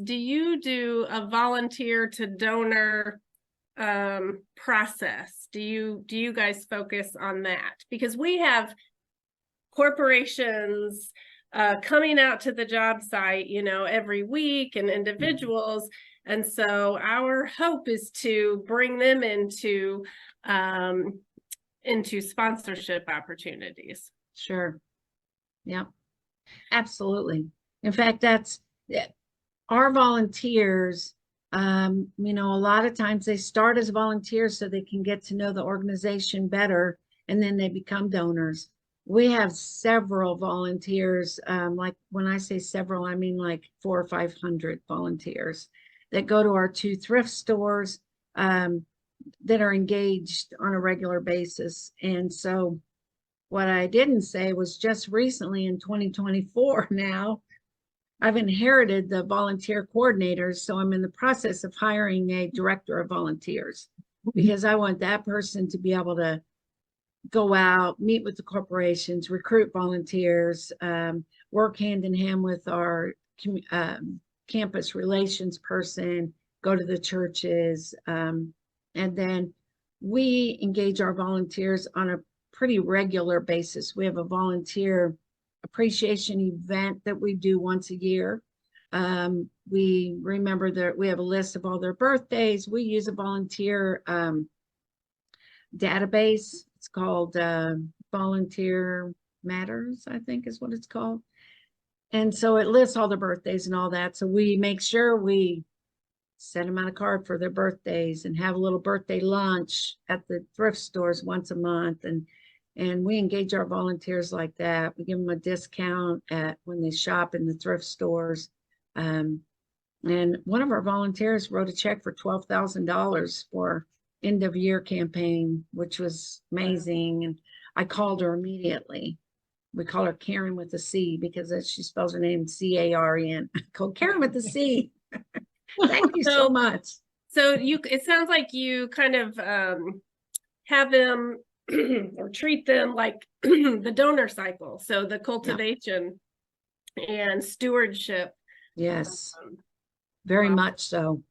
do you do a volunteer to donor process? Do you guys focus on that? Because we have corporations coming out to the job site, every week, and individuals. And so our hope is to bring them into sponsorship opportunities. Sure. Yeah, absolutely. In fact, that's our volunteers. A lot of times they start as volunteers so they can get to know the organization better, and then they become donors. We have several volunteers. Like when I say several, I mean like 400 or 500 volunteers that go to our 2 thrift stores that are engaged on a regular basis. And so what I didn't say was just recently in 2024 now, I've inherited the volunteer coordinators. So I'm in the process of hiring a director of volunteers because I want that person to be able to go out, meet with the corporations, recruit volunteers, work hand in hand with our campus relations person, go to the churches. And then we engage our volunteers on a pretty regular basis. We have a volunteer appreciation event that we do once a year. We remember that we have a list of all their birthdays. We use a volunteer database. It's called Volunteer Matters, I think is what it's called. And so it lists all their birthdays and all that. So we make sure we send them out a card for their birthdays and have a little birthday lunch at the thrift stores once a month. And we engage our volunteers like that. We give them a discount when they shop in the thrift stores. And one of our volunteers wrote a check for $12,000 for end of year campaign, which was amazing. And I called her immediately. We call her Karen with a C because she spells her name C-A-R-E-N. I called Karen with a C. Thank you so much. So it sounds like you kind of have them or treat them like the donor cycle. So the cultivation and stewardship. Yes, very much so.